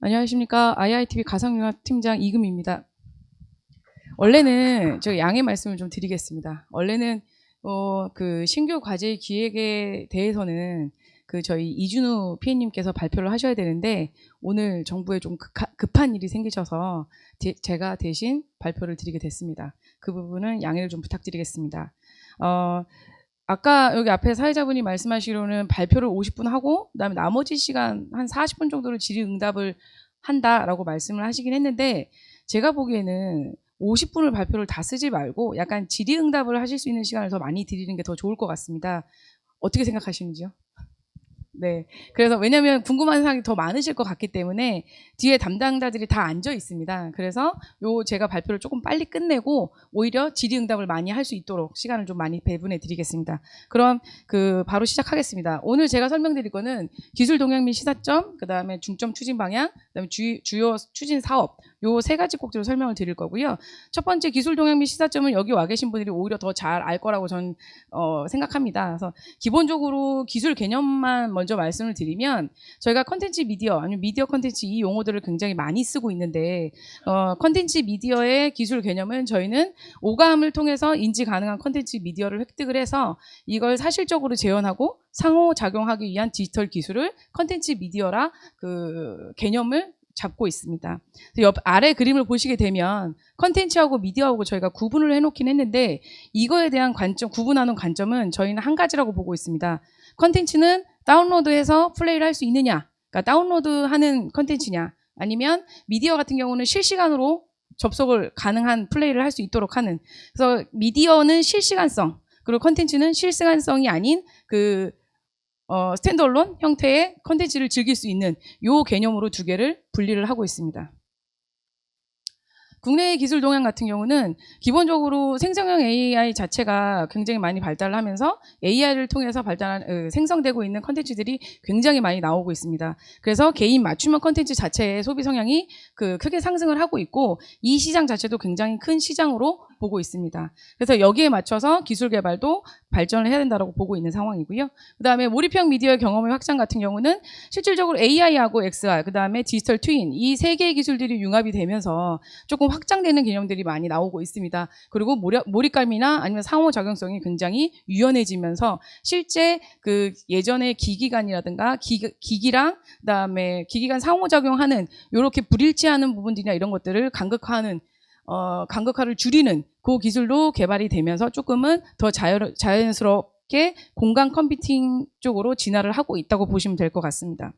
안녕하십니까. IITV 가상융합팀장 이금입니다. 원래는 저 양해 말씀을 좀 드리겠습니다. 원래는 그 신규 과제 기획에 대해서는 그 저희 이준우 PA님께서 발표를 하셔야 되는데 오늘 정부에 좀 급한 일이 생기셔서 제가 대신 발표를 드리게 됐습니다. 그 부분은 양해를 좀 부탁드리겠습니다. 아까 여기 앞에 사회자분이 말씀하시기로는 발표를 50분 하고 그다음에 나머지 시간 한 40분 정도를 질의응답을 한다라고 말씀을 하시긴 했는데 제가 보기에는 50분을 발표를 다 쓰지 말고 약간 질의응답을 하실 수 있는 시간을 더 많이 드리는 게 더 좋을 것 같습니다. 어떻게 생각하시는지요? 네. 그래서 왜냐면 궁금한 사항이 더 많으실 것 같기 때문에 뒤에 담당자들이 다 앉아 있습니다. 그래서 제가 발표를 조금 빨리 끝내고 오히려 질의응답을 많이 할 수 있도록 시간을 좀 많이 배분해 드리겠습니다. 그럼 바로 시작하겠습니다. 오늘 제가 설명드릴 거는 기술 동향 및 시사점, 그다음에 중점 추진 방향, 그다음에 주요 추진 사업 요 세 가지 꼭지로 설명을 드릴 거고요. 첫 번째 기술 동향 및 시사점은 여기 와 계신 분들이 오히려 더 잘 알 거라고 저는 생각합니다. 그래서 기본적으로 기술 개념만 먼저 말씀을 드리면 저희가 컨텐츠 미디어 아니면 미디어 컨텐츠 이 용어들을 굉장히 많이 쓰고 있는데 컨텐츠 미디어의 기술 개념은 저희는 오감을 통해서 인지 가능한 컨텐츠 미디어를 획득을 해서 이걸 사실적으로 재현하고 상호작용하기 위한 디지털 기술을 컨텐츠 미디어라 그 개념을 잡고 있습니다. 옆 아래 그림을 보시게 되면 컨텐츠하고 미디어하고 저희가 구분을 해놓긴 했는데 이거에 대한 관점, 구분하는 관점은 저희는 한 가지라고 보고 있습니다. 컨텐츠는 다운로드해서 플레이를 할 수 있느냐, 그러니까 다운로드하는 컨텐츠냐, 아니면 미디어 같은 경우는 실시간으로 접속을 가능한 플레이를 할 수 있도록 하는. 그래서 미디어는 실시간성, 그리고 컨텐츠는 실시간성이 아닌 스탠드얼론 형태의 컨텐츠를 즐길 수 있는 요 개념으로 두 개를 분리를 하고 있습니다. 국내의 기술 동향 같은 경우는 기본적으로 생성형 AI 자체가 굉장히 많이 발달을 하면서 AI를 통해서 생성되고 있는 컨텐츠들이 굉장히 많이 나오고 있습니다. 그래서 개인 맞춤형 컨텐츠 자체의 소비 성향이 크게 상승을 하고 있고 이 시장 자체도 굉장히 큰 시장으로 보고 있습니다. 그래서 여기에 맞춰서 기술 개발도 발전을 해야 된다고 보고 있는 상황이고요. 그다음에 몰입형 미디어의 경험의 확장 같은 경우는 실질적으로 AI하고 XR, 그다음에 디지털 트윈 이 세 개의 기술들이 융합이 되면서 조금 확장되는 개념들이 많이 나오고 있습니다. 그리고 몰입감이나 아니면 상호작용성이 굉장히 유연해지면서 실제 예전의 기기관이라든가 기기랑 그다음에 기기간 상호작용하는 이렇게 불일치하는 부분들이나 이런 것들을 간극화를 줄이는 그 기술도 개발이 되면서 조금은 더 자연스럽게 공간 컴퓨팅 쪽으로 진화를 하고 있다고 보시면 될 것 같습니다.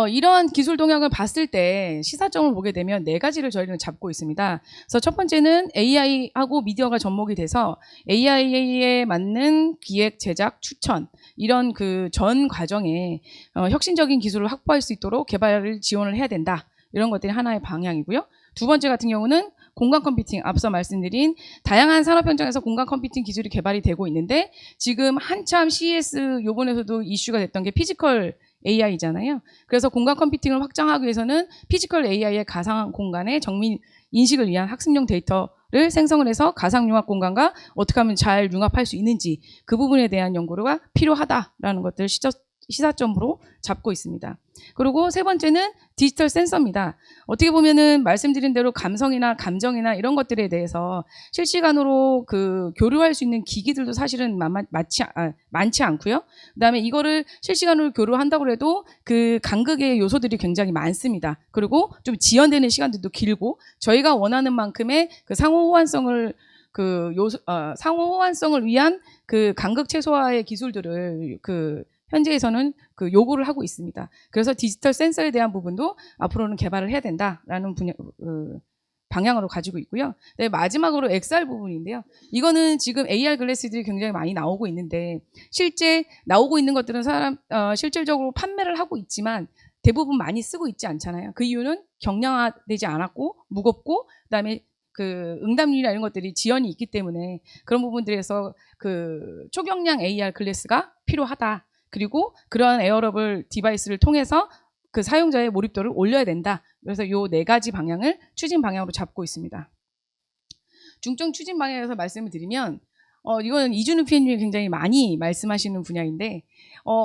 이러한 기술 동향을 봤을 때 시사점을 보게 되면 네 가지를 저희는 잡고 있습니다. 그래서 첫 번째는 AI하고 미디어가 접목이 돼서 AI에 맞는 기획, 제작, 추천 이런 전 과정에 혁신적인 기술을 확보할 수 있도록 개발을 지원을 해야 된다. 이런 것들이 하나의 방향이고요. 두 번째 같은 경우는 공간 컴퓨팅, 앞서 말씀드린 다양한 산업 현장에서 공간 컴퓨팅 기술이 개발이 되고 있는데 지금 한참 CES 요번에서도 이슈가 됐던 게 피지컬 AI잖아요. 그래서 공간 컴퓨팅을 확장하기 위해서는 피지컬 AI의 가상 공간의 정밀 인식을 위한 학습용 데이터를 생성을 해서 가상 융합 공간과 어떻게 하면 잘 융합할 수 있는지 그 부분에 대한 연구가 필요하다라는 것들을 시사점으로 잡고 있습니다. 그리고 세 번째는 디지털 센서입니다. 어떻게 보면은 말씀드린 대로 감성이나 감정이나 이런 것들에 대해서 실시간으로 교류할 수 있는 기기들도 사실은 많지 않고요. 그다음에 이거를 실시간으로 교류한다고 해도 간극의 요소들이 굉장히 많습니다. 그리고 좀 지연되는 시간들도 길고 저희가 원하는 만큼의 상호 호환성을 위한 간극 최소화의 기술들을 현재에서는 요구를 하고 있습니다. 그래서 디지털 센서에 대한 부분도 앞으로는 개발을 해야 된다라는 방향으로 가지고 있고요. 네, 마지막으로 XR 부분인데요. 이거는 지금 AR 글래스들이 굉장히 많이 나오고 있는데 실제 나오고 있는 것들은 실질적으로 판매를 하고 있지만 대부분 많이 쓰고 있지 않잖아요. 그 이유는 경량화되지 않았고 무겁고 그다음에 응답률이나 이런 것들이 지연이 있기 때문에 그런 부분들에서 초경량 AR 글래스가 필요하다. 그리고 그러한 에어러블 디바이스를 통해서 사용자의 몰입도를 올려야 된다. 그래서 요 네 가지 방향을 추진 방향으로 잡고 있습니다. 중점 추진 방향에서 말씀을 드리면 이거는 이준우 PD님이 굉장히 많이 말씀하시는 분야인데,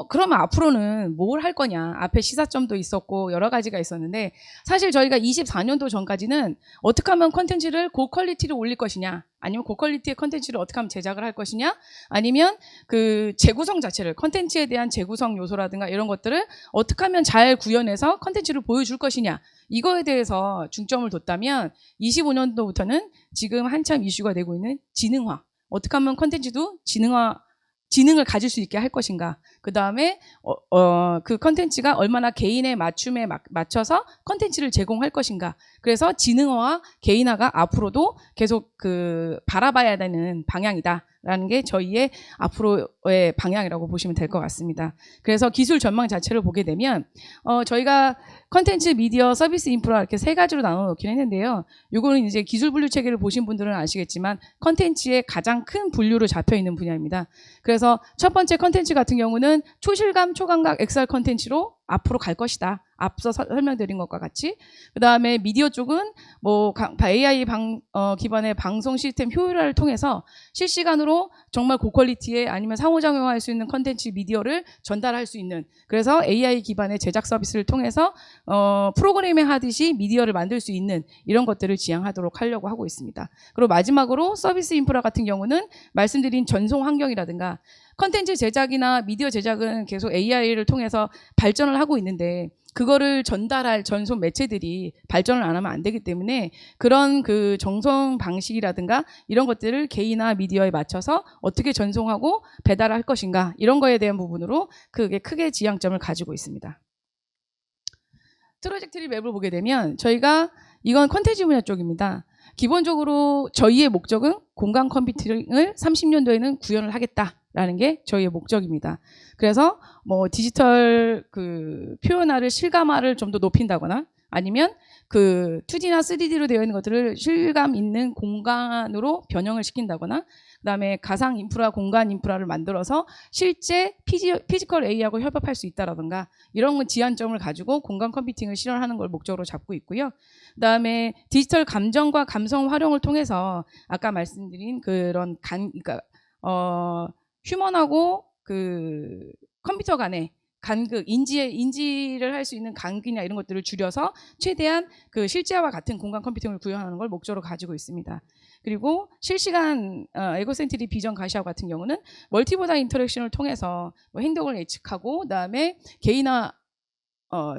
그러면 앞으로는 뭘 할 거냐. 앞에 시사점도 있었고, 여러 가지가 있었는데, 사실 저희가 24년도 전까지는 어떻게 하면 컨텐츠를 고퀄리티로 올릴 것이냐, 아니면 고퀄리티의 컨텐츠를 어떻게 하면 제작을 할 것이냐, 아니면 그 재구성 자체를, 컨텐츠에 대한 재구성 요소라든가 이런 것들을 어떻게 하면 잘 구현해서 컨텐츠를 보여줄 것이냐, 이거에 대해서 중점을 뒀다면 25년도부터는 지금 한참 이슈가 되고 있는 지능화, 어떻게 하면 컨텐츠도 지능을 가질 수 있게 할 것인가. 그 다음에 그 컨텐츠가 얼마나 개인의 맞춤에 맞춰서 컨텐츠를 제공할 것인가. 그래서 지능화와 개인화가 앞으로도 계속 그 바라봐야 되는 방향이다라는 게 저희의 앞으로의 방향이라고 보시면 될 것 같습니다. 그래서 기술 전망 자체를 보게 되면 저희가 컨텐츠, 미디어, 서비스, 인프라 이렇게 세 가지로 나눠 놓긴 했는데요. 요거는 이제 기술 분류 체계를 보신 분들은 아시겠지만 컨텐츠의 가장 큰 분류로 잡혀 있는 분야입니다. 그래서 첫 번째 컨텐츠 같은 경우는 초실감, 초감각 XR 컨텐츠로 앞으로 갈 것이다. 앞서 설명드린 것과 같이. 그 다음에 미디어 쪽은 뭐 AI 기반의 방송 시스템 효율화를 통해서 실시간으로 정말 고퀄리티의 아니면 상호작용할 수 있는 컨텐츠 미디어를 전달할 수 있는, 그래서 AI 기반의 제작 서비스를 통해서 프로그래밍 하듯이 미디어를 만들 수 있는 이런 것들을 지향하도록 하려고 하고 있습니다. 그리고 마지막으로 서비스 인프라 같은 경우는 말씀드린 전송 환경이라든가 컨텐츠 제작이나 미디어 제작은 계속 AI를 통해서 발전을 하고 있는데 그거를 전달할 전송 매체들이 발전을 안 하면 안 되기 때문에 그런 그 정송 방식이라든가 이런 것들을 개인화 미디어에 맞춰서 어떻게 전송하고 배달할 것인가, 이런 거에 대한 부분으로 그게 크게 지향점을 가지고 있습니다. 트로젝트리 맵을 보게 되면 저희가 이건 컨텐츠 분야 쪽입니다. 기본적으로 저희의 목적은 공간 컴퓨팅을 30년도에는 구현을 하겠다라는 게 저희의 목적입니다. 그래서 뭐 디지털 그 표현화를 실감화를 좀 더 높인다거나 아니면 그 2D나 3D로 되어 있는 것들을 실감 있는 공간으로 변형을 시킨다거나 그다음에 가상 인프라, 공간 인프라를 만들어서 실제 피지컬 AI하고 협업할 수 있다라든가 이런 지향점을 가지고 공간 컴퓨팅을 실현하는 걸 목적으로 잡고 있고요. 그다음에 디지털 감정과 감성 활용을 통해서 아까 말씀드린 그런 그러니까 휴먼하고 그 컴퓨터 간의 간극, 인지를 할 수 있는 간극이나 이런 것들을 줄여서 최대한 그 실제와 같은 공간 컴퓨팅을 구현하는 걸 목적으로 가지고 있습니다. 그리고 실시간 에고센트릭 비전 가시화 같은 경우는 멀티보다 인터랙션을 통해서 뭐 행동을 예측하고 그다음에 개인화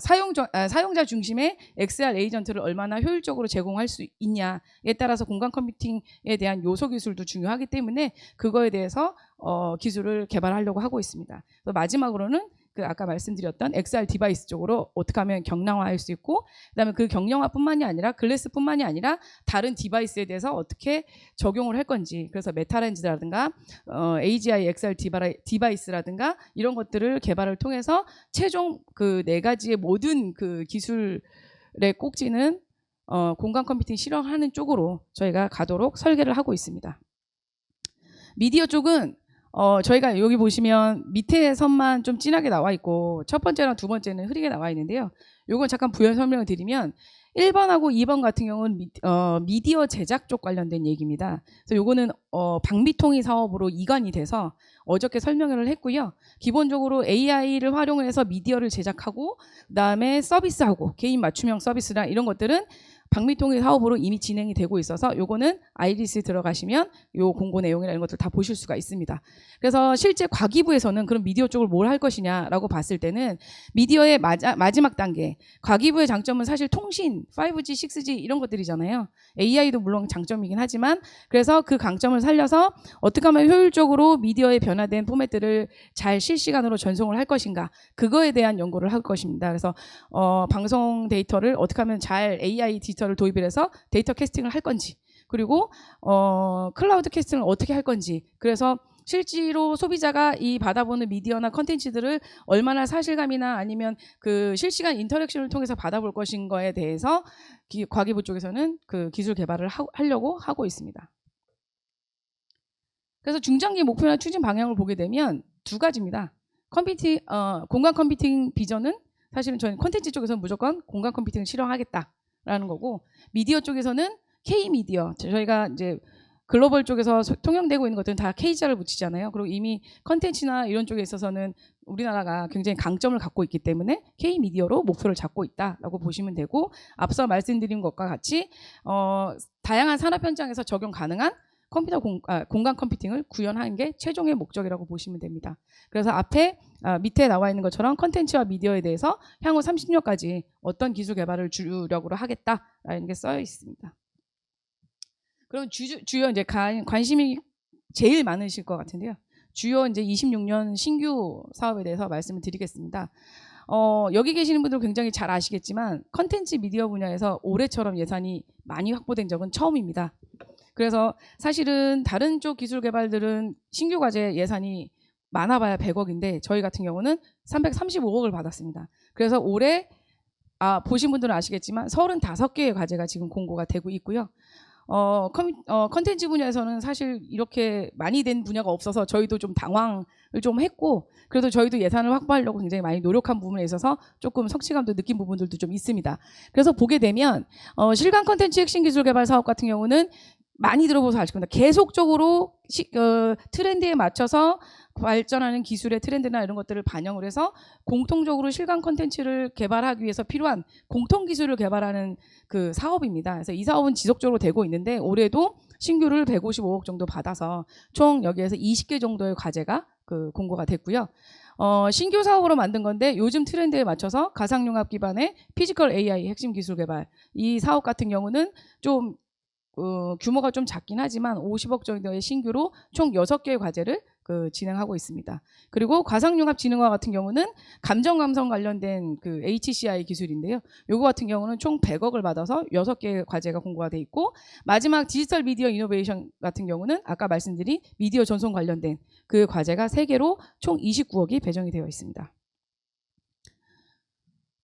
사용자 중심의 XR 에이전트를 얼마나 효율적으로 제공할 수 있냐에 따라서 공간 컴퓨팅에 대한 요소 기술도 중요하기 때문에 그거에 대해서 기술을 개발하려고 하고 있습니다. 또 마지막으로는 그 아까 말씀드렸던 XR 디바이스 쪽으로 어떻게 하면 경량화할 수 있고, 그다음에 그 경량화뿐만이 아니라 글래스뿐만이 아니라 다른 디바이스에 대해서 어떻게 적용을 할 건지, 그래서 메타렌즈라든가 AGI XR 디바이스라든가 이런 것들을 개발을 통해서 최종 그 네 가지의 모든 그 기술의 꼭지는 공간 컴퓨팅 실현하는 쪽으로 저희가 가도록 설계를 하고 있습니다. 미디어 쪽은 저희가 여기 보시면 밑에 선만 좀 진하게 나와 있고 첫 번째랑 두 번째는 흐리게 나와 있는데요. 요건 잠깐 부연 설명을 드리면 1번하고 2번 같은 경우는 미디어 제작 쪽 관련된 얘기입니다. 그래서 요거는 박미통이 사업으로 이관이 돼서 어저께 설명을 했고요. 기본적으로 AI를 활용해서 미디어를 제작하고 그다음에 서비스하고 개인 맞춤형 서비스나 이런 것들은 박미통의 사업으로 이미 진행이 되고 있어서 요거는 아이리스에 들어가시면 요 공고 내용이나 이런 것들 다 보실 수가 있습니다. 그래서 실제 과기부에서는 그럼 미디어 쪽을 뭘 할 것이냐라고 봤을 때는 미디어의 마지막 단계, 과기부의 장점은 사실 통신, 5G, 6G 이런 것들이잖아요. AI도 물론 장점이긴 하지만 그래서 그 강점을 살려서 어떻게 하면 효율적으로 미디어의 변화된 포맷들을 잘 실시간으로 전송을 할 것인가, 그거에 대한 연구를 할 것입니다. 그래서 방송 데이터를 어떻게 하면 잘 AI 디지털을 도입을 해서 데이터 캐스팅을 할 건지, 그리고 클라우드 캐스팅을 어떻게 할 건지, 그래서 실제로 소비자가 이 받아보는 미디어나 컨텐츠들을 얼마나 사실감이나 아니면 그 실시간 인터랙션을 통해서 받아볼 것인 거에 대해서 과기부 쪽에서는 그 기술 개발을 하려고 하고 있습니다. 그래서 중장기 목표나 추진 방향을 보게 되면 두 가지입니다. 공간 컴퓨팅 비전은 사실은 저는 콘텐츠 쪽에서는 무조건 공간 컴퓨팅을 실현하겠다라는 거고, 미디어 쪽에서는 K 미디어, 저희가 이제 글로벌 쪽에서 통용되고 있는 것들은 다 K자를 붙이잖아요. 그리고 이미 컨텐츠나 이런 쪽에 있어서는 우리나라가 굉장히 강점을 갖고 있기 때문에 K-미디어로 목표를 잡고 있다라고 보시면 되고, 앞서 말씀드린 것과 같이 다양한 산업 현장에서 적용 가능한 공간 컴퓨팅을 구현하는 게 최종의 목적이라고 보시면 됩니다. 그래서 밑에 나와 있는 것처럼 컨텐츠와 미디어에 대해서 향후 30년까지 어떤 기술 개발을 주력으로 하겠다라는 게 써 있습니다. 그럼 주요 이제 관심이 제일 많으실 것 같은데요. 주요 이제 26년 신규 사업에 대해서 말씀을 드리겠습니다. 여기 계시는 분들 굉장히 잘 아시겠지만 컨텐츠 미디어 분야에서 올해처럼 예산이 많이 확보된 적은 처음입니다. 그래서 사실은 다른 쪽 기술 개발들은 신규 과제 예산이 많아봐야 100억인데 저희 같은 경우는 335억을 받았습니다. 그래서 올해 보신 분들은 아시겠지만 35개의 과제가 지금 공고가 되고 있고요. 컨텐츠 분야에서는 사실 이렇게 많이 된 분야가 없어서 저희도 좀 당황을 좀 했고, 그래도 저희도 예산을 확보하려고 굉장히 많이 노력한 부분에 있어서 조금 성취감도 느낀 부분들도 좀 있습니다. 그래서 보게 되면 실감 컨텐츠 핵심 기술 개발 사업 같은 경우는 많이 들어보셔서 아실 겁니다. 계속적으로 트렌드에 맞춰서 발전하는 기술의 트렌드나 이런 것들을 반영을 해서 공통적으로 실감 콘텐츠를 개발하기 위해서 필요한 공통 기술을 개발하는 그 사업입니다. 그래서 이 사업은 지속적으로 되고 있는데 올해도 신규를 155억 정도 받아서 총 여기에서 20개 정도의 과제가 공고가 됐고요. 신규 사업으로 만든 건데 요즘 트렌드에 맞춰서 가상융합 기반의 피지컬 AI 핵심 기술 개발, 이 사업 같은 경우는 좀 규모가 좀 작긴 하지만 50억 정도의 신규로 총 6개의 과제를 진행하고 있습니다. 그리고 가상융합지능화 같은 경우는 감정 관련된 HCI 기술인데요. 요거 같은 경우는 총 100억을 받아서 6개의 과제가 공고가 돼 있고, 마지막 디지털 미디어 이노베이션 같은 경우는 아까 말씀드린 미디어 전송 관련된 그 과제가 3개로 총 29억이 배정이 되어 있습니다.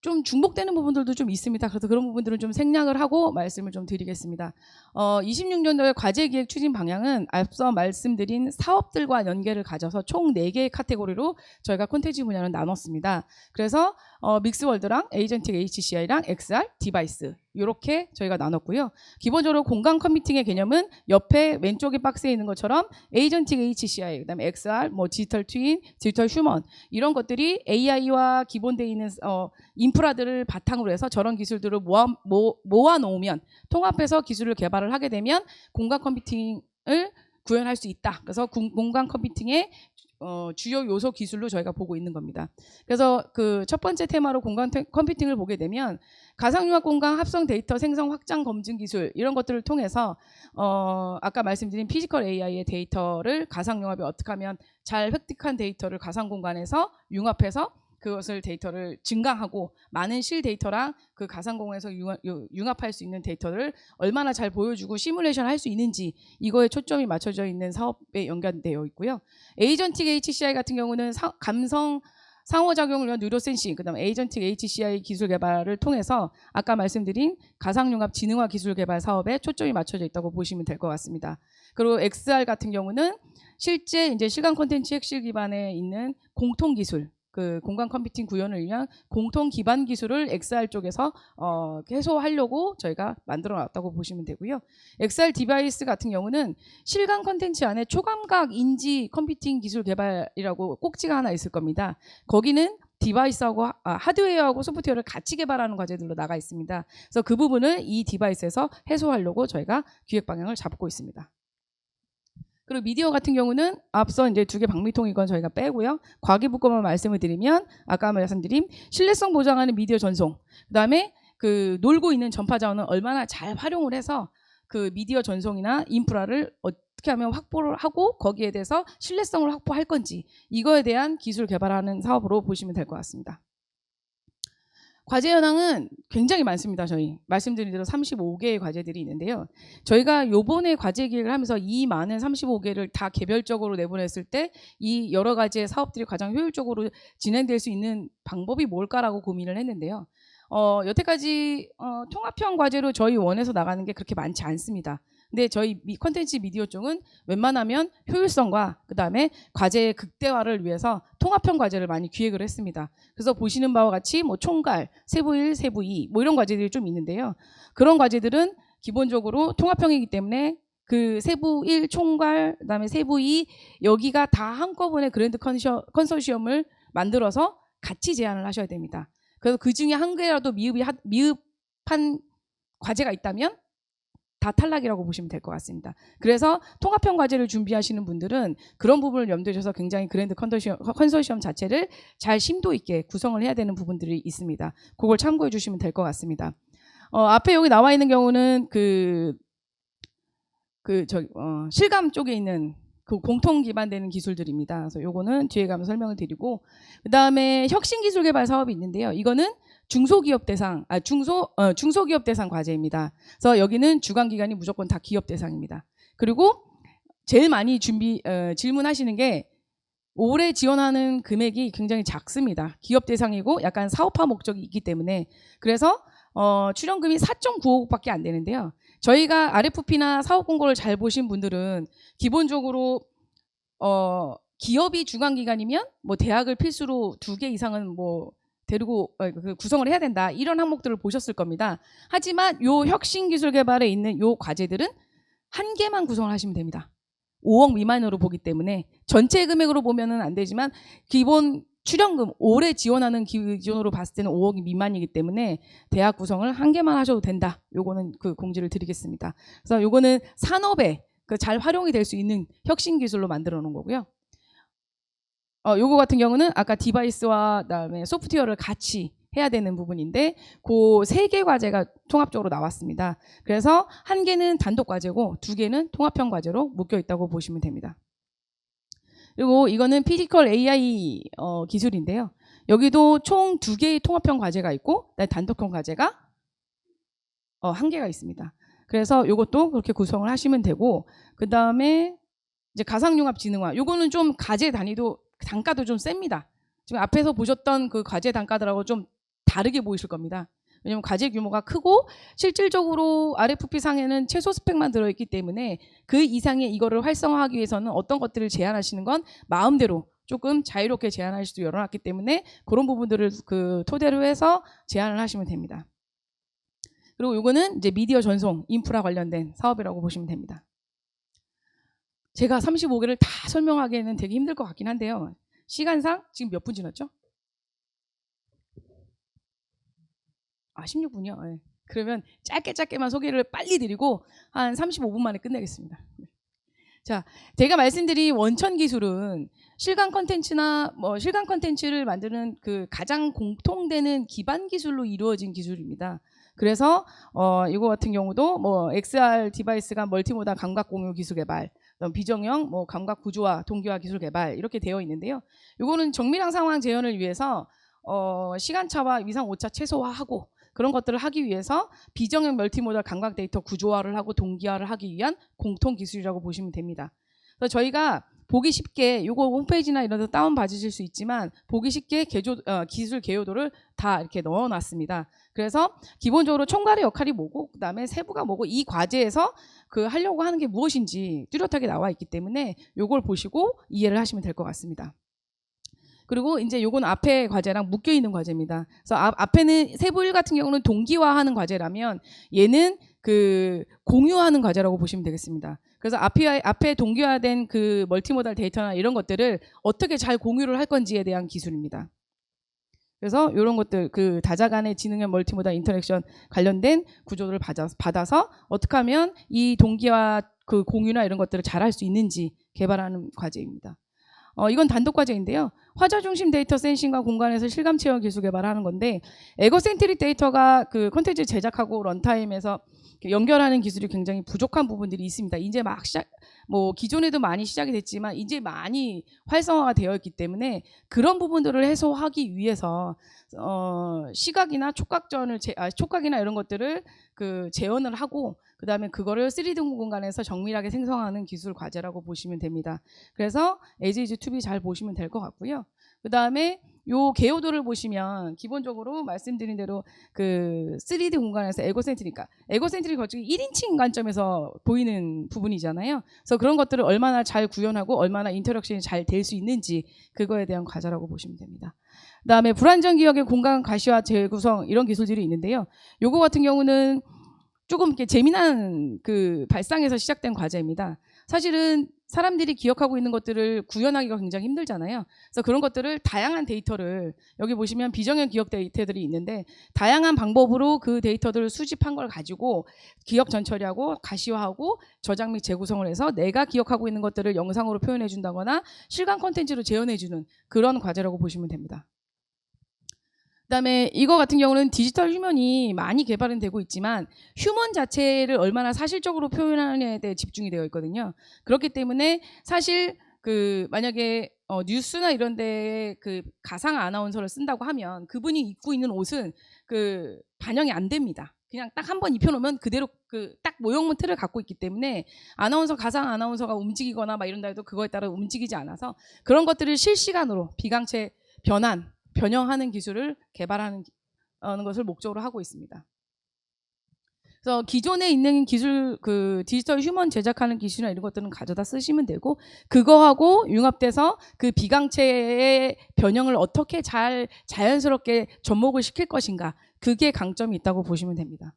좀 중복되는 부분들도 좀 있습니다. 그래서 그런 부분들은 좀 생략을 하고 말씀을 좀 드리겠습니다. 26년도의 과제기획 추진 방향은 앞서 말씀드린 사업들과 연계를 가져서 총 4개의 카테고리로 저희가 콘텐츠 분야를 나눴습니다. 그래서 믹스월드랑 에이전틱 HCI랑 XR, 디바이스 이렇게 저희가 나눴고요. 기본적으로 공간 컴퓨팅의 개념은 옆에 왼쪽에 박스에 있는 것처럼 에이전틱 HCI, 그다음에 XR, 디지털 트윈, 디지털 휴먼 이런 것들이 AI와 기본되어 있는 인프라들을 바탕으로 해서 저런 기술들을 모아 놓으면 통합해서 기술을 개발을 하게 되면 공간 컴퓨팅을 구현할 수 있다. 그래서 공간 컴퓨팅의 주요 요소 기술로 저희가 보고 있는 겁니다. 그래서 첫 번째 테마로 공간 컴퓨팅을 보게 되면 가상융합 공간 합성 데이터 생성 확장 검증 기술 이런 것들을 통해서 아까 말씀드린 피지컬 AI의 데이터를 가상융합이 어떻게 하면 잘 획득한 데이터를 가상 공간에서 융합해서 그것을 데이터를 증강하고 많은 실 데이터랑 그 가상공간에서 융합할 수 있는 데이터를 얼마나 잘 보여주고 시뮬레이션 할 수 있는지 이거에 초점이 맞춰져 있는 사업에 연관되어 있고요. 에이전틱 HCI 같은 경우는 감성 상호작용을 위한 뉴로 센싱, 그다음에 에이전틱 HCI 기술 개발을 통해서 아까 말씀드린 가상융합 지능화 기술 개발 사업에 초점이 맞춰져 있다고 보시면 될 것 같습니다. 그리고 XR 같은 경우는 실제 이제 시간 콘텐츠 핵심 기반에 있는 공통 기술, 공간 컴퓨팅 구현을 위한 공통 기반 기술을 XR 쪽에서 해소하려고 저희가 만들어 놨다고 보시면 되고요. XR 디바이스 같은 경우는 실감 콘텐츠 안에 초감각 인지 컴퓨팅 기술 개발이라고 꼭지가 하나 있을 겁니다. 거기는 디바이스하고 하드웨어하고 소프트웨어를 같이 개발하는 과제들로 나가 있습니다. 그래서 그 부분을 이 디바이스에서 해소하려고 저희가 기획 방향을 잡고 있습니다. 그리고 미디어 같은 경우는 앞서 이제 2개 방미통 이건 저희가 빼고요. 과기부 것만 말씀을 드리면 아까 말씀드린 신뢰성 보장하는 미디어 전송, 그다음에 놀고 있는 전파 자원을 얼마나 잘 활용을 해서 미디어 전송이나 인프라를 어떻게 하면 확보를 하고 거기에 대해서 신뢰성을 확보할 건지 이거에 대한 기술 개발하는 사업으로 보시면 될 것 같습니다. 과제 현황은 굉장히 많습니다. 저희 말씀드린 대로 35개의 과제들이 있는데요. 저희가 요번에 과제 기획을 하면서 이 많은 35개를 다 개별적으로 내보냈을 때 이 여러 가지의 사업들이 가장 효율적으로 진행될 수 있는 방법이 뭘까라고 고민을 했는데요. 여태까지 통합형 과제로 저희 원에서 나가는 게 그렇게 많지 않습니다. 근데 저희 콘텐츠 미디어 쪽은 웬만하면 효율성과 그다음에 과제의 극대화를 위해서 통합형 과제를 많이 기획을 했습니다. 그래서 보시는 바와 같이 총괄, 세부 1, 세부 2 이런 과제들이 좀 있는데요. 그런 과제들은 기본적으로 통합형이기 때문에 그 세부 1 총괄, 그다음에 세부 2 여기가 다 한꺼번에 그랜드 컨소시엄을 만들어서 같이 제안을 하셔야 됩니다. 그래서 그 중에 한 개라도 미흡한 과제가 있다면 다 탈락이라고 보시면 될 것 같습니다. 그래서 통합형 과제를 준비하시는 분들은 그런 부분을 염두에 두셔서 굉장히 그랜드 컨소시엄 자체를 잘 심도 있게 구성을 해야 되는 부분들이 있습니다. 그걸 참고해 주시면 될 것 같습니다. 앞에 여기 나와 있는 경우는 실감 쪽에 있는 그 공통 기반되는 기술들입니다. 그래서 요거는 뒤에 가면 설명을 드리고, 그 다음에 혁신기술 개발 사업이 있는데요. 이거는 중소기업 대상 과제입니다. 그래서 여기는 주관기관이 무조건 다 기업 대상입니다. 그리고 제일 많이 질문하시는 게 올해 지원하는 금액이 굉장히 작습니다. 기업 대상이고 약간 사업화 목적이 있기 때문에. 그래서 출연금이 4.95억밖에 안 되는데요. 저희가 RFP나 사업 공고를 잘 보신 분들은 기본적으로 기업이 주관기관이면 뭐 대학을 필수로 2개 이상은 뭐 데리고 구성을 해야 된다, 이런 항목들을 보셨을 겁니다. 하지만 요 혁신기술개발에 있는 요 과제들은 한 개만 구성을 하시면 됩니다. 5억 미만으로 보기 때문에 전체 금액으로 보면은 안 되지만 기본 출연금 올해 지원하는 기준으로 봤을 때는 5억 미만이기 때문에 대학 구성을 한 개만 하셔도 된다. 요거는 그 공지를 드리겠습니다. 그래서 요거는 산업에 잘 활용이 될 수 있는 혁신 기술로 만들어 놓은 거고요. 요거 같은 경우는 아까 디바이스와 그다음에 소프트웨어를 같이 해야 되는 부분인데 그 3개 과제가 통합적으로 나왔습니다. 그래서 한 개는 단독 과제고 2개는 통합형 과제로 묶여 있다고 보시면 됩니다. 그리고 이거는 피지컬 AI 기술인데요. 여기도 총 2개의 통합형 과제가 있고 단독형 과제가 1개가 있습니다. 그래서 이것도 그렇게 구성을 하시면 되고, 그 다음에 이제 가상융합지능화, 요거는 좀 과제 단가도 좀 셉니다. 지금 앞에서 보셨던 그 과제 단가들하고 좀 다르게 보이실 겁니다. 왜냐하면 과제 규모가 크고 실질적으로 RFP 상에는 최소 스펙만 들어있기 때문에 그 이상의 이거를 활성화하기 위해서는 어떤 것들을 제안하시는 건 마음대로 조금 자유롭게 제안할 수도 열어놨기 때문에 그런 부분들을 토대로 해서 제안을 하시면 됩니다. 그리고 이거는 이제 미디어 전송, 인프라 관련된 사업이라고 보시면 됩니다. 제가 35개를 다 설명하기에는 되게 힘들 것 같긴 한데요. 시간상 지금 몇 분 지났죠? 16분이요? 네. 그러면 짧게만 소개를 빨리 드리고 한 35분 만에 끝내겠습니다. 자, 제가 말씀드린 원천 기술은 실감 컨텐츠를 만드는 그 가장 공통되는 기반 기술로 이루어진 기술입니다. 그래서 이거 같은 경우도 뭐 XR 디바이스가 멀티모달 감각 공유 기술 개발, 비정형 감각 구조화 동기화 기술 개발 이렇게 되어 있는데요. 이거는 정밀한 상황 재현을 위해서 시간차와 위상 오차 최소화하고 그런 것들을 하기 위해서 비정형 멀티모달 감각 데이터 구조화를 하고 동기화를 하기 위한 공통 기술이라고 보시면 됩니다. 그래서 저희가 보기 쉽게 이거 홈페이지나 이런 데 다운 받으실 수 있지만 보기 쉽게 기술 개요도를 다 이렇게 넣어놨습니다. 그래서 기본적으로 총괄의 역할이 뭐고 그다음에 세부가 뭐고 이 과제에서 하려고 하는 게 무엇인지 뚜렷하게 나와 있기 때문에 이걸 보시고 이해를 하시면 될 것 같습니다. 그리고 이제 요건 앞에 과제랑 묶여 있는 과제입니다. 그래서 앞에는 세부 1 같은 경우는 동기화하는 과제라면 얘는 공유하는 과제라고 보시면 되겠습니다. 그래서 앞에 동기화된 그 멀티모달 데이터나 이런 것들을 어떻게 잘 공유를 할 건지에 대한 기술입니다. 그래서 이런 것들 다자 간의 지능형 멀티모달 인터랙션 관련된 구조를 받아서 어떻게 하면 이 동기화 공유나 이런 것들을 잘 할 수 있는지 개발하는 과제입니다. 이건 단독 과제인데요. 화자 중심 데이터 센싱과 공간에서 실감 체험 기술 개발하는 건데 에고센트릭 데이터가 콘텐츠 제작하고 런타임에서 연결하는 기술이 굉장히 부족한 부분들이 있습니다. 이제 막 기존에도 많이 시작이 됐지만 이제 많이 활성화가 되어 있기 때문에 그런 부분들을 해소하기 위해서 시각이나 촉각이나 이런 것들을 재현을 하고 그다음에 그거를 3D 공간에서 정밀하게 생성하는 기술 과제라고 보시면 됩니다. 그래서 as is to be 잘 보시면 될 것 같고요. 그다음에 요 개요도를 보시면 기본적으로 말씀드린 대로 3D 공간에서 에고센트릭 거쪽이 1인칭 관점에서 보이는 부분이잖아요. 그래서 그런 것들을 얼마나 잘 구현하고 얼마나 인터랙션이 잘 될 수 있는지 그거에 대한 과제라고 보시면 됩니다. 그다음에 불완전 기억의 공간 가시화 재구성 이런 기술들이 있는데요. 요거 같은 경우는 조금 이렇게 재미난 그 발상에서 시작된 과제입니다. 사실은 사람들이 기억하고 있는 것들을 구현하기가 굉장히 힘들잖아요. 그래서 그런 것들을 다양한 데이터를 여기 보시면 비정형 기억 데이터들이 있는데 다양한 방법으로 그 데이터들을 수집한 걸 가지고 기억 전처리하고 가시화하고 저장 및 재구성을 해서 내가 기억하고 있는 것들을 영상으로 표현해 준다거나 실감 콘텐츠로 재현해 주는 그런 과제라고 보시면 됩니다. 그다음에 이거 같은 경우는 디지털 휴먼이 많이 개발은 되고 있지만 휴먼 자체를 얼마나 사실적으로 표현하느냐에 대해 집중이 되어 있거든요. 그렇기 때문에 사실 그 만약에 뉴스나 이런 데에 그 가상 아나운서를 쓴다고 하면 그분이 입고 있는 옷은 그 반영이 안 됩니다. 그냥 딱 한 번 입혀놓으면 그대로 그 딱 모형 틀을 갖고 있기 때문에 가상 아나운서가 움직이거나 막 이런다 해도 그거에 따라 움직이지 않아서 그런 것들을 실시간으로 비강체 변형하는 기술을 개발하는 것을 목적으로 하고 있습니다. 그래서 기존에 있는 기술, 그 디지털 휴먼 제작하는 기술이나 이런 것들은 가져다 쓰시면 되고 그거하고 융합돼서 그 비강체의 변형을 어떻게 자연스럽게 접목을 시킬 것인가 그게 강점이 있다고 보시면 됩니다.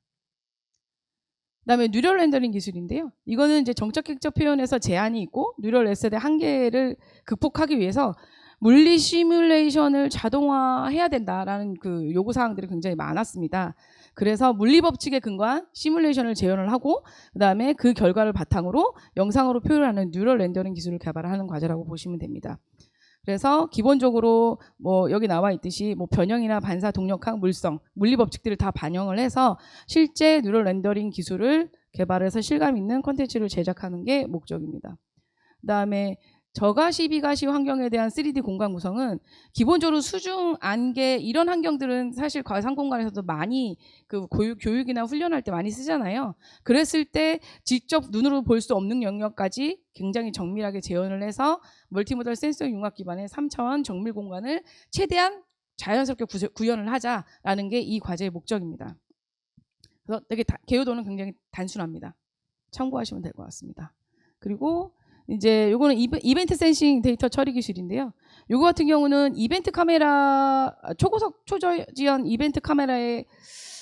그다음에 뉴럴 렌더링 기술인데요. 이거는 이제 정적 객체 표현에서 제한이 있고 뉴럴 넷의 한계를 극복하기 위해서 물리 시뮬레이션을 자동화해야 된다라는 그 요구 사항들이 굉장히 많았습니다. 그래서 물리 법칙에 근거한 시뮬레이션을 재현을 하고 그다음에 그 결과를 바탕으로 영상으로 표현하는 뉴럴 렌더링 기술을 개발하는 과제라고 보시면 됩니다. 그래서 기본적으로 뭐 여기 나와 있듯이 뭐 변형이나 반사, 동력학, 물성, 물리 법칙들을 다 반영을 해서 실제 뉴럴 렌더링 기술을 개발해서 실감 있는 콘텐츠를 제작하는 게 목적입니다. 그다음에 저가시 비가시 환경에 대한 3D 공간 구성은 기본적으로 수중, 안개 이런 환경들은 사실 가상 공간에서도 많이 그 교육이나 훈련할 때 많이 쓰잖아요. 그랬을 때 직접 눈으로 볼 수 없는 영역까지 굉장히 정밀하게 재현을 해서 멀티모달 센서 융합 기반의 3차원 정밀 공간을 최대한 자연스럽게 구현을 하자라는 게 이 과제의 목적입니다. 그래서 되게 개요도는 굉장히 단순합니다. 참고하시면 될 것 같습니다. 그리고 이제 요거는 이벤트 센싱 데이터 처리 기술인데요. 요거 같은 경우는 이벤트 카메라, 초고속 초저지연 이벤트 카메라의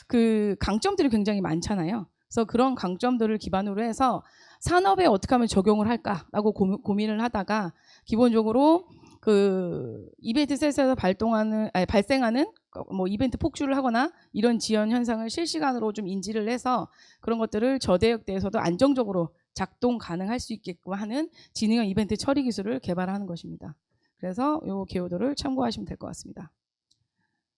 그 강점들이 굉장히 많잖아요. 그래서 그런 강점들을 기반으로 해서 산업에 어떻게 하면 적용을 할까라고 고민을 하다가 기본적으로 그 이벤트 센서에서 발생하는 뭐 이벤트 폭주를 하거나 이런 지연 현상을 실시간으로 좀 인지를 해서 그런 것들을 저대역대에서도 안정적으로 작동 가능할 수 있게끔 하는 지능형 이벤트 처리 기술을 개발하는 것입니다. 그래서 이 개요도를 참고하시면 될 것 같습니다.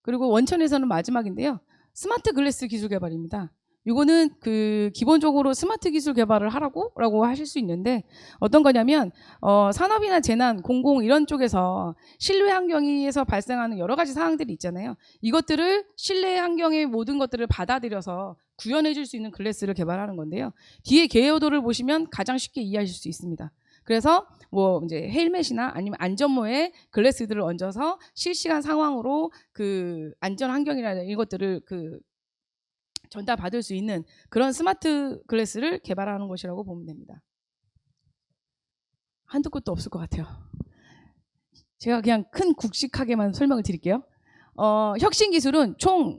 그리고 원천에서는 마지막인데요. 스마트 글래스 기술 개발입니다. 이거는 그 기본적으로 스마트 기술 개발을 하라고 하실 수 있는데 어떤 거냐면 산업이나 재난, 공공 이런 쪽에서 실내 환경에서 발생하는 여러 가지 상황들이 있잖아요. 이것들을 실내 환경의 모든 것들을 받아들여서 구현해 줄 수 있는 글래스를 개발하는 건데요. 뒤에 개요도를 보시면 가장 쉽게 이해하실 수 있습니다. 그래서 뭐 이제 헬멧이나 아니면 안전모에 글래스들을 얹어서 실시간 상황으로 그 안전 환경이나 이것들을 그 전달받을 수 있는 그런 스마트 글래스를 개발하는 것이라고 보면 됩니다. 한두 곳도 없을 것 같아요. 제가 그냥 큰 국식하게만 설명을 드릴게요. 혁신 기술은 총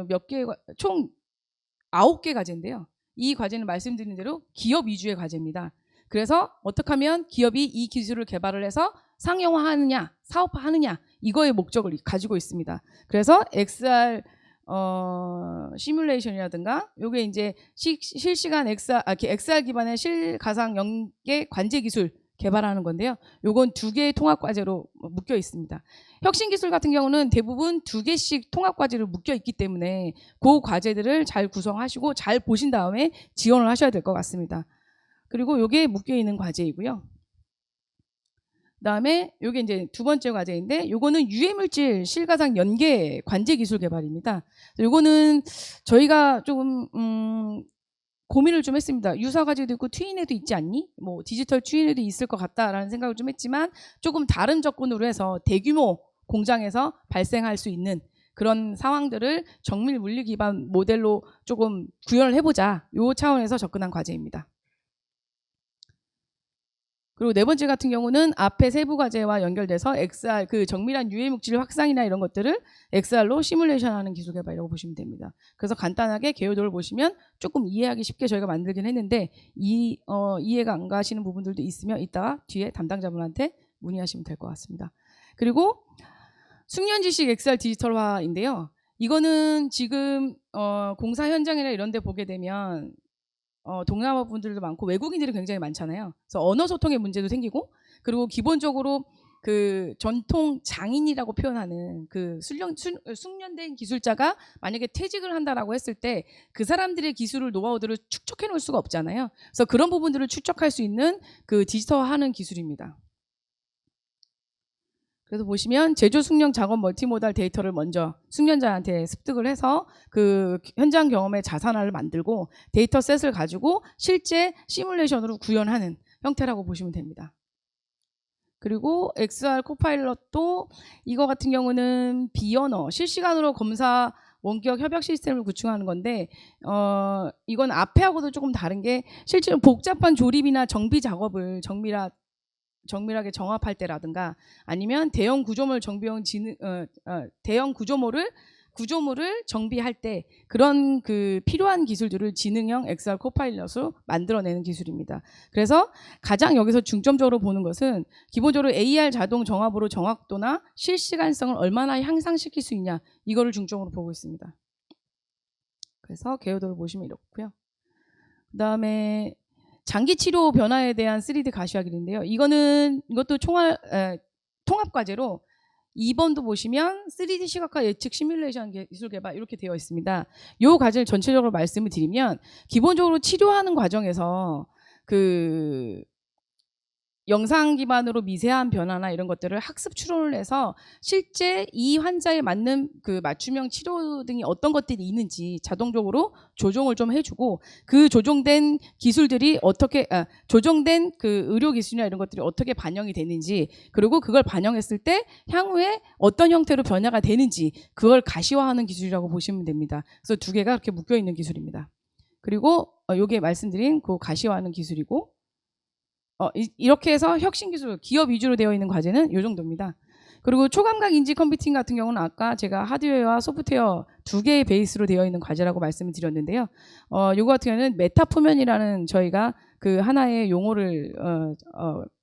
몇 개, 총 9개 과제인데요. 이 과제는 말씀드린 대로 기업 위주의 과제입니다. 그래서 어떻게 하면 기업이 이 기술을 개발을 해서 상용화하느냐, 사업화하느냐 이거의 목적을 가지고 있습니다. 그래서 XR 시뮬레이션이라든가 요게 이제 실시간 XR 기반의 실가상 연계 관제 기술 개발하는 건데요. 요건 2개의 통합 과제로 묶여 있습니다. 혁신 기술 같은 경우는 대부분 2개씩 통합 과제로 묶여 있기 때문에 그 과제들을 잘 구성하시고 잘 보신 다음에 지원을 하셔야 될 것 같습니다. 그리고 요게 묶여 있는 과제이고요. 그다음에 요게 이제 두 번째 과제인데 요거는 유해물질 실가상 연계 관제 기술 개발입니다. 요거는 저희가 조금 고민을 좀 했습니다. 유사 과제도 있고 트윈에도 있지 않니? 뭐 디지털 트윈에도 있을 것 같다라는 생각을 좀 했지만 조금 다른 접근으로 해서 대규모 공장에서 발생할 수 있는 그런 상황들을 정밀 물리 기반 모델로 조금 구현을 해보자. 요 차원에서 접근한 과제입니다. 그리고 네 번째 같은 경우는 앞에 세부 과제와 연결돼서 XR 그 정밀한 유해 물질 확산이나 이런 것들을 XR로 시뮬레이션하는 기술 개발이라고 보시면 됩니다. 그래서 간단하게 개요도를 보시면 조금 이해하기 쉽게 저희가 만들긴 했는데 이해가 안 가시는 부분들도 있으면 이따가 뒤에 담당자분한테 문의하시면 될 것 같습니다. 그리고 숙련지식 XR 디지털화인데요. 이거는 지금 공사 현장이나 이런 데 보게 되면 동남아 분들도 많고 외국인들이 굉장히 많잖아요. 그래서 언어 소통의 문제도 생기고, 그리고 기본적으로 그 전통 장인이라고 표현하는 그 숙련된 기술자가 만약에 퇴직을 한다라고 했을 때 그 사람들의 기술을 노하우들을 축적해 놓을 수가 없잖아요. 그래서 그런 부분들을 축적할 수 있는 그 디지털화하는 기술입니다. 그래서 보시면 제조 숙련 작업 멀티모달 데이터를 먼저 숙련자한테 습득을 해서 그 현장 경험의 자산화를 만들고 데이터셋을 가지고 실제 시뮬레이션으로 구현하는 형태라고 보시면 됩니다. 그리고 XR 코파일럿도 이거 같은 경우는 비언어 실시간으로 검사 원격 협약 시스템을 구축하는 건데 이건 앞에하고도 조금 다른 게 실제로 복잡한 조립이나 정비 작업을 정밀하게 정합할 때라든가 아니면 대형 구조물 구조물을 정비할 때 그런 그 필요한 기술들을 지능형 XR 코파일럿으로 만들어내는 기술입니다. 그래서 가장 여기서 중점적으로 보는 것은 기본적으로 AR 자동 정합으로 정확도나 실시간성을 얼마나 향상시킬 수 있냐, 이거를 중점으로 보고 있습니다. 그래서 개요도를 보시면 이렇고요. 그다음에 장기 치료 변화에 대한 3D 가시화기인데요. 이것도 통합 과제로 2번도 보시면 3D 시각화 예측 시뮬레이션 기술 개발 이렇게 되어 있습니다. 이 과제를 전체적으로 말씀을 드리면 기본적으로 치료하는 과정에서 그 영상 기반으로 미세한 변화나 이런 것들을 학습 추론을 해서 실제 이 환자에 맞는 그 맞춤형 치료 등이 어떤 것들이 있는지 자동적으로 조정을 좀 해주고, 그 조정된 기술들이 조정된 그 의료 기술이나 이런 것들이 어떻게 반영이 되는지, 그리고 그걸 반영했을 때 향후에 어떤 형태로 변화가 되는지 그걸 가시화하는 기술이라고 보시면 됩니다. 그래서 두 개가 이렇게 묶여 있는 기술입니다. 그리고 요게 말씀드린 그 가시화하는 기술이고, 이렇게 해서 혁신기술, 기업 위주로 되어 있는 과제는 이 정도입니다. 그리고 초감각 인지 컴퓨팅 같은 경우는 아까 제가 하드웨어와 소프트웨어 두 개의 베이스로 되어 있는 과제라고 말씀을 드렸는데요. 요거 같은 경우는 메타포면이라는 저희가 그 하나의 용어를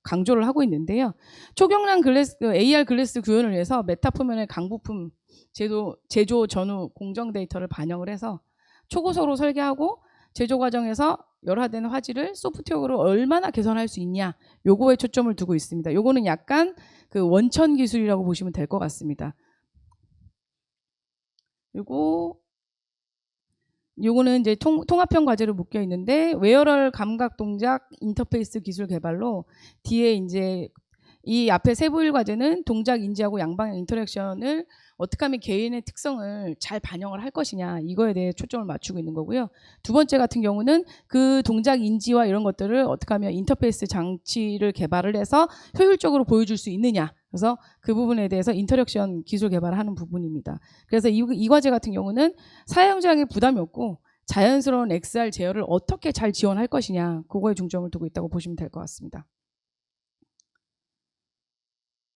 강조를 하고 있는데요. 초경량 AR 글래스 구현을 위해서 메타포면의 강부품 제조 전후 공정 데이터를 반영을 해서 초고속으로 설계하고 제조 과정에서 열화된 화질을 소프트웨어로 얼마나 개선할 수 있냐, 요거에 초점을 두고 있습니다. 요거는 약간 그 원천 기술이라고 보시면 될 것 같습니다. 그리고 요거는 이제 통합형 과제로 묶여 있는데 웨어럴 감각 동작 인터페이스 기술 개발로 뒤에 이제 이 앞에 세부일 과제는 동작 인지하고 양방향 인터랙션을 어떻게 하면 개인의 특성을 잘 반영을 할 것이냐, 이거에 대해 초점을 맞추고 있는 거고요. 두 번째 같은 경우는 그 동작 인지와 이런 것들을 어떻게 하면 인터페이스 장치를 개발을 해서 효율적으로 보여줄 수 있느냐, 그래서 그 부분에 대해서 인터랙션 기술 개발을 하는 부분입니다. 그래서 이 과제 같은 경우는 사용자에게 부담이 없고 자연스러운 XR 제어를 어떻게 잘 지원할 것이냐, 그거에 중점을 두고 있다고 보시면 될 것 같습니다.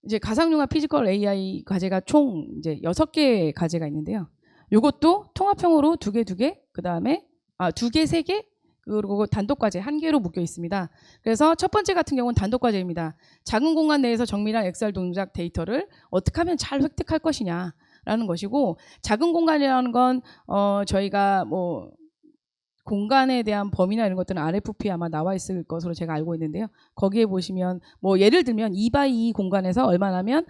이제 가상융합 피지컬 AI 과제가 총 이제 6개의 과제가 있는데요. 이것도 통합형으로 2개, 그다음에 2개, 3개, 그리고 단독 과제 1개로 묶여 있습니다. 그래서 첫 번째 같은 경우는 단독 과제입니다. 작은 공간 내에서 정밀한 XR 동작 데이터를 어떻게 하면 잘 획득할 것이냐라는 것이고, 작은 공간이라는 건 저희가 뭐 공간에 대한 범위나 이런 것들은 RFP에 아마 나와 있을 것으로 제가 알고 있는데요. 거기에 보시면 뭐 예를 들면 2x2 공간에서 얼마나면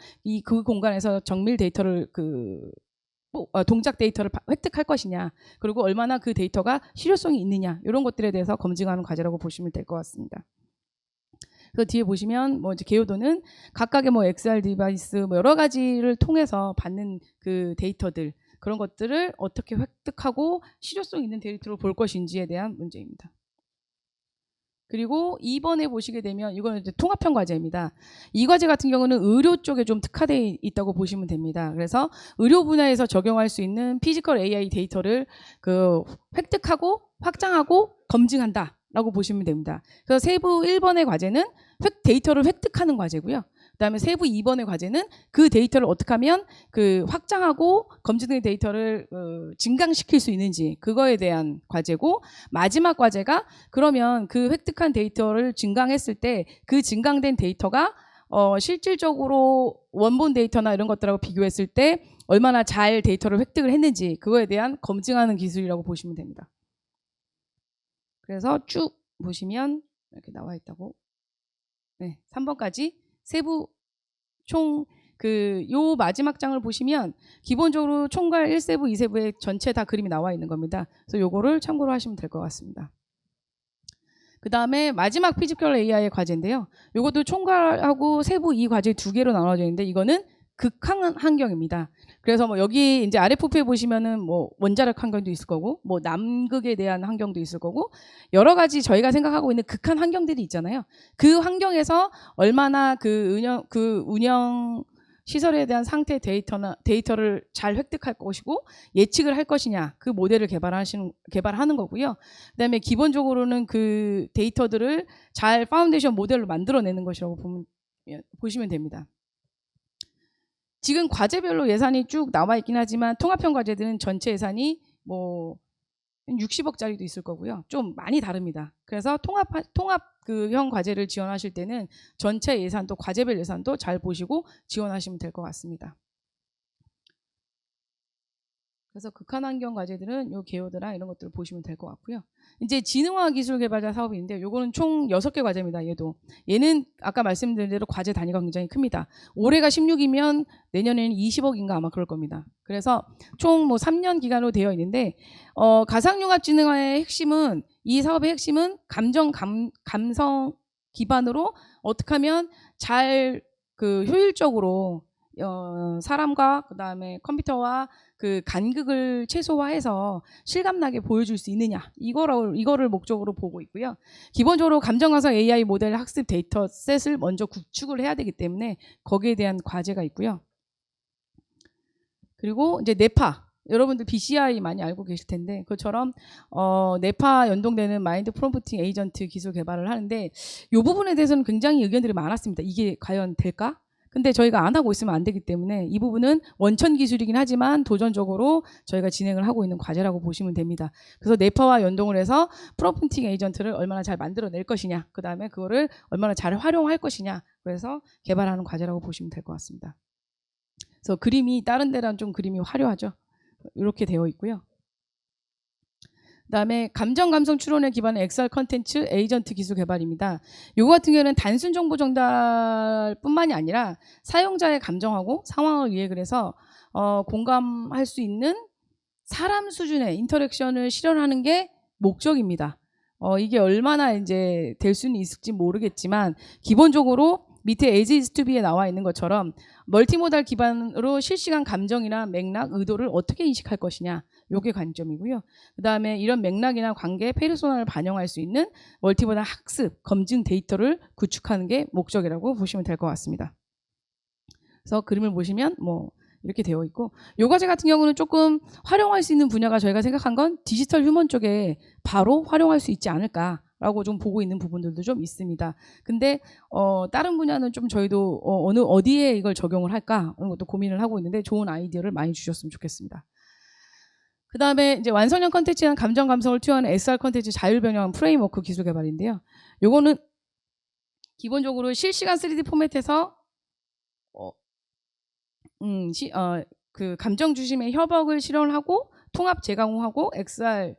그 공간에서 정밀 데이터를 동작 데이터를 획득할 것이냐, 그리고 얼마나 그 데이터가 실효성이 있느냐, 이런 것들에 대해서 검증하는 과제라고 보시면 될 것 같습니다. 그래서 뒤에 보시면 뭐 이제 개요도는 각각의 뭐 XR 디바이스 뭐 여러 가지를 통해서 받는 그 데이터들, 그런 것들을 어떻게 획득하고 실효성 있는 데이터로 볼 것인지에 대한 문제입니다. 그리고 2번에 보시게 되면 이거는 이제 통합형 과제입니다. 이 과제 같은 경우는 의료 쪽에 좀 특화되어 있다고 보시면 됩니다. 그래서 의료 분야에서 적용할 수 있는 피지컬 AI 데이터를 획득하고 확장하고 검증한다, 라고 보시면 됩니다. 그래서 세부 1번의 과제는 데이터를 획득하는 과제고요. 그다음에 세부 2번의 과제는 그 데이터를 어떻게 하면 그 확장하고 검증된 데이터를 증강시킬 수 있는지 그거에 대한 과제고, 마지막 과제가 그러면 그 획득한 데이터를 증강했을 때 그 증강된 데이터가 실질적으로 원본 데이터나 이런 것들하고 비교했을 때 얼마나 잘 데이터를 획득을 했는지 그거에 대한 검증하는 기술이라고 보시면 됩니다. 그래서 쭉 보시면 이렇게 나와 있다고. 네, 3번까지 세부 총 요 마지막 장을 보시면 기본적으로 총괄 1세부, 2세부의 전체 다 그림이 나와 있는 겁니다. 그래서 요거를 참고로 하시면 될 것 같습니다. 그 다음에 마지막 피지컬 AI의 과제인데요. 요것도 총괄하고 세부 이 과제 두 개로 나눠져 있는데 이거는 극한 환경입니다. 그래서 뭐 여기 이제 아래 부표에 보시면은 뭐 원자력 환경도 있을 거고, 뭐 남극에 대한 환경도 있을 거고, 여러 가지 저희가 생각하고 있는 극한 환경들이 있잖아요. 그 환경에서 얼마나 그 운영 시설에 대한 상태 데이터를 잘 획득할 것이고 예측을 할 것이냐, 그 모델을 개발하는 거고요. 그다음에 기본적으로는 그 데이터들을 잘 파운데이션 모델로 만들어내는 것이라고 보시면 됩니다. 지금 과제별로 예산이 쭉 나와 있긴 하지만 통합형 과제들은 전체 예산이 뭐 60억짜리도 있을 거고요. 좀 많이 다릅니다. 그래서 통합형 과제를 지원하실 때는 전체 예산도 과제별 예산도 잘 보시고 지원하시면 될 것 같습니다. 그래서 극한환경 과제들은 요 개요드랑 이런 것들을 보시면 될 것 같고요. 이제 지능화 기술 개발자 사업이 있는데 요거는 총 6개 과제입니다. 얘는 아까 말씀드린 대로 과제 단위가 굉장히 큽니다. 올해가 16이면 내년에는 20억인가 아마 그럴 겁니다. 그래서 총 뭐 3년 기간으로 되어 있는데 가상융합지능화의 핵심은, 이 사업의 핵심은 감성 기반으로 어떻게 하면 잘 효율적으로 사람과 그다음에 컴퓨터와 그 간극을 최소화해서 실감나게 보여줄 수 있느냐, 이거를 목적으로 보고 있고요. 기본적으로 감정가상 AI 모델 학습 데이터셋을 먼저 구축을 해야 되기 때문에 거기에 대한 과제가 있고요. 그리고 이제 네파, 여러분들 BCI 많이 알고 계실 텐데 그것처럼 네파 연동되는 마인드 프롬프팅 에이전트 기술 개발을 하는데 이 부분에 대해서는 굉장히 의견들이 많았습니다. 이게 과연 될까? 근데 저희가 안 하고 있으면 안 되기 때문에 이 부분은 원천 기술이긴 하지만 도전적으로 저희가 진행을 하고 있는 과제라고 보시면 됩니다. 그래서 네파와 연동을 해서 프롬프팅 에이전트를 얼마나 잘 만들어낼 것이냐, 그 다음에 그거를 얼마나 잘 활용할 것이냐, 그래서 개발하는 과제라고 보시면 될 것 같습니다. 그래서 그림이 다른 데랑 좀 그림이 화려하죠. 이렇게 되어 있고요. 그다음에 감성 추론에 기반한 XR 컨텐츠 에이전트 기술 개발입니다. 이거 같은 경우는 단순 정보 전달뿐만이 아니라 사용자의 감정하고 상황을 이해를 해서 공감할 수 있는 사람 수준의 인터랙션을 실현하는 게 목적입니다. 이게 얼마나 이제 될 수는 있을지 모르겠지만 기본적으로 밑에 as is to be에 나와 있는 것처럼 멀티모달 기반으로 실시간 감정이나 맥락, 의도를 어떻게 인식할 것이냐, 요게 관점이고요. 그 다음에 이런 맥락이나 관계, 페르소나를 반영할 수 있는 멀티모달 학습, 검증 데이터를 구축하는 게 목적이라고 보시면 될 것 같습니다. 그래서 그림을 보시면 뭐 이렇게 되어 있고, 요 과제 같은 경우는 조금 활용할 수 있는 분야가 저희가 생각한 건 디지털 휴먼 쪽에 바로 활용할 수 있지 않을까라고 좀 보고 있는 부분들도 좀 있습니다. 근데 다른 분야는 좀 저희도 어디에 이걸 적용을 할까 이런 것도 고민을 하고 있는데 좋은 아이디어를 많이 주셨으면 좋겠습니다. 그 다음에 이제 완성형 컨텐츠랑 감성을 투여하는 SR 컨텐츠 자율변형 프레임워크 기술 개발인데요. 요거는 기본적으로 실시간 3D 포맷에서 그 감정 중심의 협업을 실현하고 통합 재가공하고 XR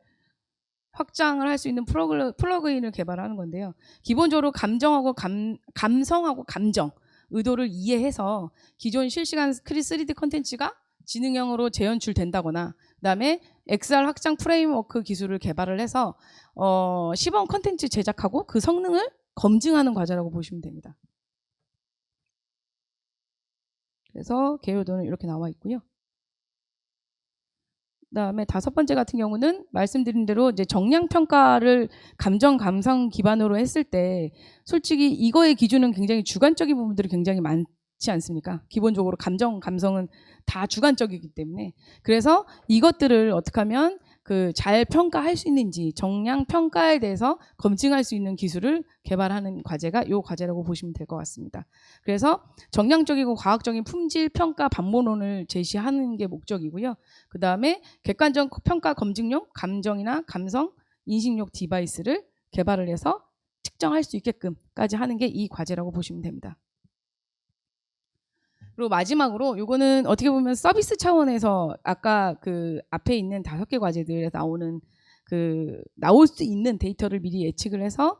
확장을 할 수 있는 플러그인을 개발하는 건데요. 기본적으로 감정하고 감성하고 감정, 의도를 이해해서 기존 실시간 3D 컨텐츠가 지능형으로 재연출된다거나, 그다음에 XR 확장 프레임워크 기술을 개발을 해서 시범 컨텐츠 제작하고 그 성능을 검증하는 과제라고 보시면 됩니다. 그래서 개요도는 이렇게 나와 있고요. 그다음에 5번째 같은 경우는 말씀드린 대로 이제 정량 평가를 감성 기반으로 했을 때 솔직히 이거의 기준은 굉장히 주관적인 부분들이 굉장히 많지 않습니까? 기본적으로 감성은 다 주관적이기 때문에, 그래서 이것들을 어떻게 하면 그 잘 평가할 수 있는지 정량 평가에 대해서 검증할 수 있는 기술을 개발하는 과제가 이 과제라고 보시면 될 것 같습니다. 그래서 정량적이고 과학적인 품질 평가 반모론을 제시하는 게 목적이고요. 그 다음에 객관적 평가 검증용 감정이나 감성, 인식력 디바이스를 개발을 해서 측정할 수 있게끔까지 하는 게 이 과제라고 보시면 됩니다. 그리고 마지막으로 요거는 어떻게 보면 서비스 차원에서 아까 그 앞에 있는 5개 과제들에 나오는 그 나올 수 있는 데이터를 미리 예측을 해서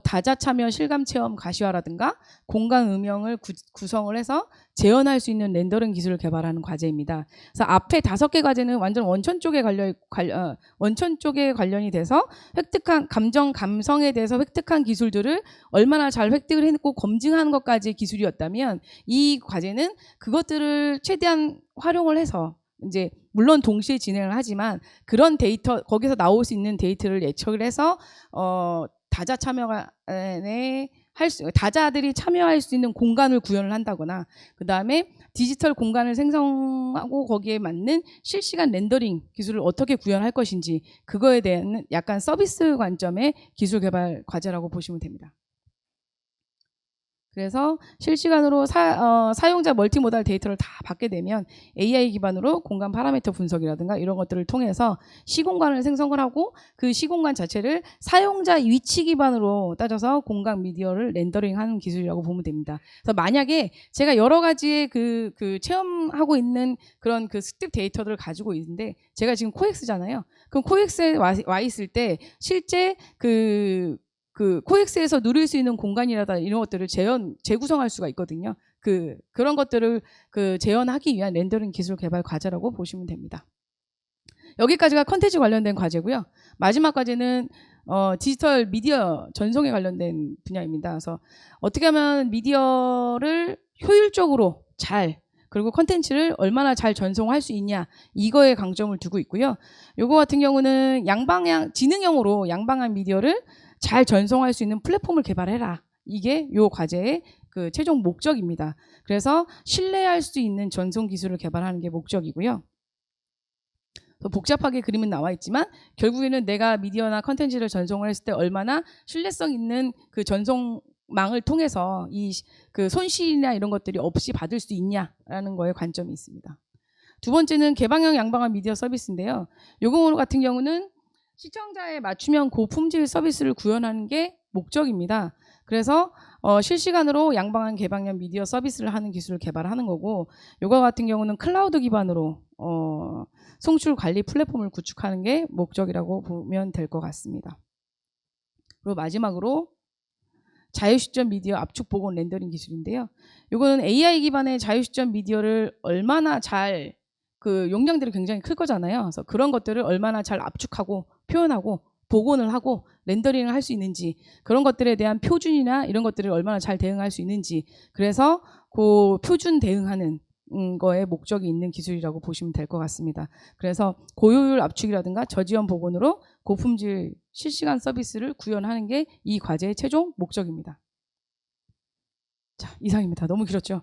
다자 참여 실감 체험 가시화라든가 공간 음영을 구성을 해서 재현할 수 있는 렌더링 기술을 개발하는 과제입니다. 그래서 앞에 5개 과제는 완전 원천 쪽에 관련이 돼서 획득한 감성에 대해서 획득한 기술들을 얼마나 잘 획득을 했고 검증하는 것까지 기술이었다면 이 과제는 그것들을 최대한 활용을 해서 이제 물론 동시에 진행을 하지만 그런 데이터 거기서 나올 수 있는 데이터를 예측을 해서 다자 다자들이 참여할 수 있는 공간을 구현을 한다거나 그 다음에 디지털 공간을 생성하고 거기에 맞는 실시간 렌더링 기술을 어떻게 구현할 것인지 그거에 대한 약간 서비스 관점의 기술 개발 과제라고 보시면 됩니다. 그래서 실시간으로 사용자 멀티모달 데이터를 다 받게 되면 AI 기반으로 공간 파라미터 분석이라든가 이런 것들을 통해서 시공간을 생성을 하고 그 시공간 자체를 사용자 위치 기반으로 따져서 공간 미디어를 렌더링하는 기술이라고 보면 됩니다. 그래서 만약에 제가 여러 가지의 그 체험하고 있는 그런 그 습득 데이터들을 가지고 있는데 제가 지금 코엑스잖아요. 그럼 코엑스에 와 있을 때 실제 그 코엑스에서 누릴 수 있는 공간이라든가 이런 것들을 재구성할 수가 있거든요. 그런 것들을 재현하기 위한 렌더링 기술 개발 과제라고 보시면 됩니다. 여기까지가 컨텐츠 관련된 과제고요. 마지막 과제는 디지털 미디어 전송에 관련된 분야입니다. 그래서 어떻게 하면 미디어를 효율적으로 그리고 컨텐츠를 얼마나 잘 전송할 수 있냐 이거에 강점을 두고 있고요. 요거 같은 경우는 지능형으로 양방향 미디어를 잘 전송할 수 있는 플랫폼을 개발해라. 이게 요 과제의 그 최종 목적입니다. 그래서 신뢰할 수 있는 전송 기술을 개발하는 게 목적이고요. 복잡하게 그림은 나와 있지만 결국에는 내가 미디어나 컨텐츠를 전송을 했을 때 얼마나 신뢰성 있는 그 전송망을 통해서 그 손실이나 이런 것들이 없이 받을 수 있냐라는 거에 관점이 있습니다. 두 번째는 개방형 양방향 미디어 서비스인데요. 요거 같은 경우는 시청자의 맞춤형 고품질 서비스를 구현하는 게 목적입니다. 그래서 실시간으로 양방향 개방형 미디어 서비스를 하는 기술을 개발하는 거고 요거 같은 경우는 클라우드 기반으로 송출 관리 플랫폼을 구축하는 게 목적이라고 보면 될 것 같습니다. 그리고 마지막으로 자유시점 미디어 압축 복원 렌더링 기술인데요. 요거는 AI 기반의 자유시점 미디어를 얼마나 잘 용량들이 굉장히 클 거잖아요. 그래서 그런 것들을 얼마나 잘 압축하고 표현하고 복원을 하고 렌더링을 할 수 있는지 그런 것들에 대한 표준이나 이런 것들을 얼마나 잘 대응할 수 있는지 그래서 그 표준 대응하는 거에 목적이 있는 기술이라고 보시면 될 것 같습니다. 그래서 고효율 압축이라든가 저지연 복원으로 고품질 실시간 서비스를 구현하는 게 이 과제의 최종 목적입니다. 자, 이상입니다. 너무 길었죠?